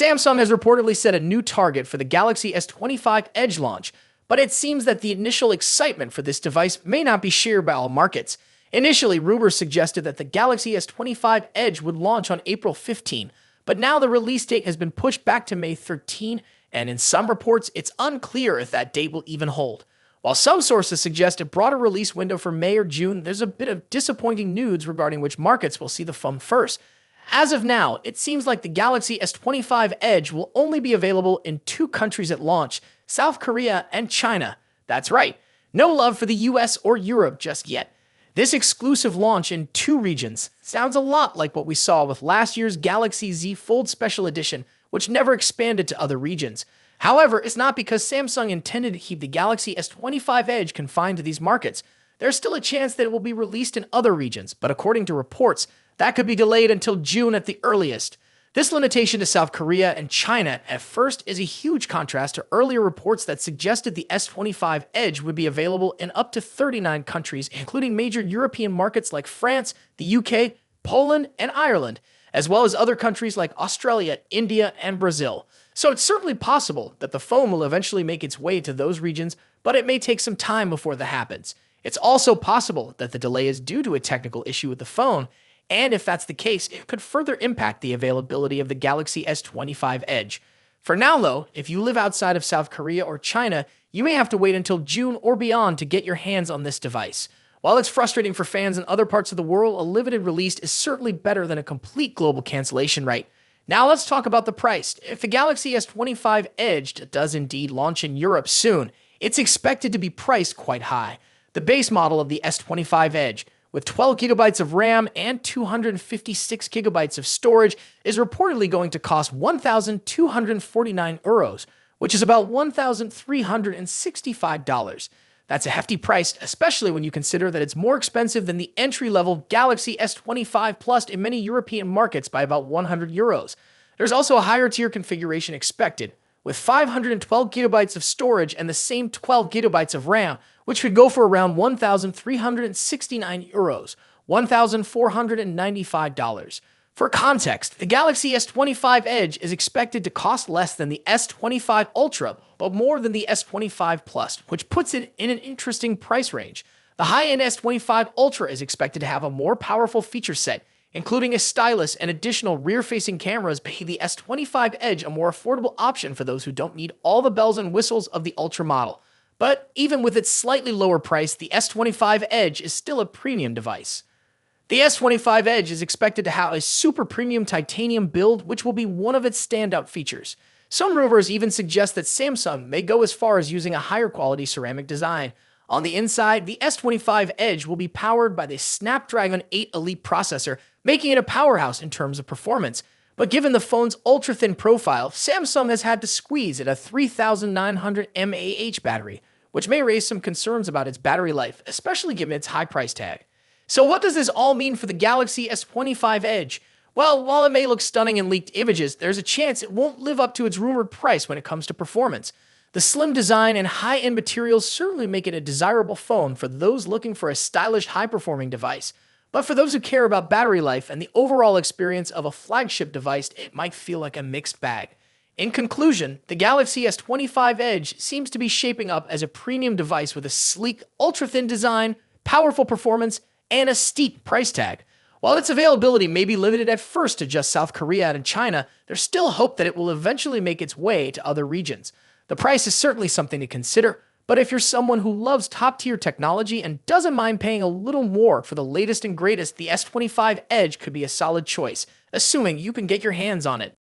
Samsung has reportedly set a new target for the Galaxy S25 Edge launch, but it seems that the initial excitement for this device may not be shared by all markets. Initially, rumors suggested that the Galaxy S25 Edge would launch on April 15, but now the release date has been pushed back to May 13, and in some reports, it's unclear if that date will even hold. While some sources suggest a broader release window for May or June, there's a bit of disappointing news regarding which markets will see the phone first. As of now, it seems like the Galaxy S25 Edge will only be available in 2 countries at launch, South Korea and China. That's right, no love for the US or Europe just yet. This exclusive launch in 2 regions sounds a lot like what we saw with last year's Galaxy Z Fold Special Edition, which never expanded to other regions. However, it's not because Samsung intended to keep the Galaxy S25 Edge confined to these markets. There's still a chance that it will be released in other regions, but according to reports, that could be delayed until June at the earliest. This limitation to South Korea and China at first is a huge contrast to earlier reports that suggested the S25 Edge would be available in up to 39 countries, including major European markets like France, the UK, Poland, and Ireland, as well as other countries like Australia, India, and Brazil. So it's certainly possible that the phone will eventually make its way to those regions, but it may take some time before that happens. It's also possible that the delay is due to a technical issue with the phone, and if that's the case, it could further impact the availability of the Galaxy S25 Edge. For now, though, if you live outside of South Korea or China, you may have to wait until June or beyond to get your hands on this device. While it's frustrating for fans in other parts of the world, a limited release is certainly better than a complete global cancellation rate. Now let's talk about the price. If the Galaxy S25 Edge does indeed launch in Europe soon, it's expected to be priced quite high. The base model of the S25 Edge, with 12 gigabytes of RAM and 256 gigabytes of storage, is reportedly going to cost 1,249 euros, which is about $1,365. That's a hefty price, especially when you consider that it's more expensive than the entry-level Galaxy S25 Plus in many European markets by about 100 euros. There's also a higher tier configuration expected, with 512 gigabytes of storage and the same 12 gigabytes of RAM, which could go for around 1,369 euros, $1,495. For context, the Galaxy S25 Edge is expected to cost less than the S25 Ultra, but more than the S25 Plus, which puts it in an interesting price range. The high-end S25 Ultra is expected to have a more powerful feature set, including a stylus and additional rear-facing cameras, making the S25 Edge a more affordable option for those who don't need all the bells and whistles of the Ultra model. But even with its slightly lower price, the S25 Edge is still a premium device. The S25 Edge is expected to have a super premium titanium build, which will be one of its standout features. Some rumors even suggest that Samsung may go as far as using a higher quality ceramic design. On the inside, the S25 Edge will be powered by the Snapdragon 8 Elite processor, making it a powerhouse in terms of performance. But given the phone's ultra-thin profile, Samsung has had to squeeze at a 3,900 mAh battery, which may raise some concerns about its battery life, especially given its high price tag. So what does this all mean for the Galaxy S25 Edge? Well, while it may look stunning in leaked images, there's a chance it won't live up to its rumored price when it comes to performance. The slim design and high-end materials certainly make it a desirable phone for those looking for a stylish, high-performing device. But for those who care about battery life and the overall experience of a flagship device, it might feel like a mixed bag. In conclusion, the Galaxy S25 Edge seems to be shaping up as a premium device with a sleek, ultra-thin design, powerful performance, and a steep price tag. While its availability may be limited at first to just South Korea and China, there's still hope that it will eventually make its way to other regions. The price is certainly something to consider, but if you're someone who loves top-tier technology and doesn't mind paying a little more for the latest and greatest, the S25 Edge could be a solid choice, assuming you can get your hands on it.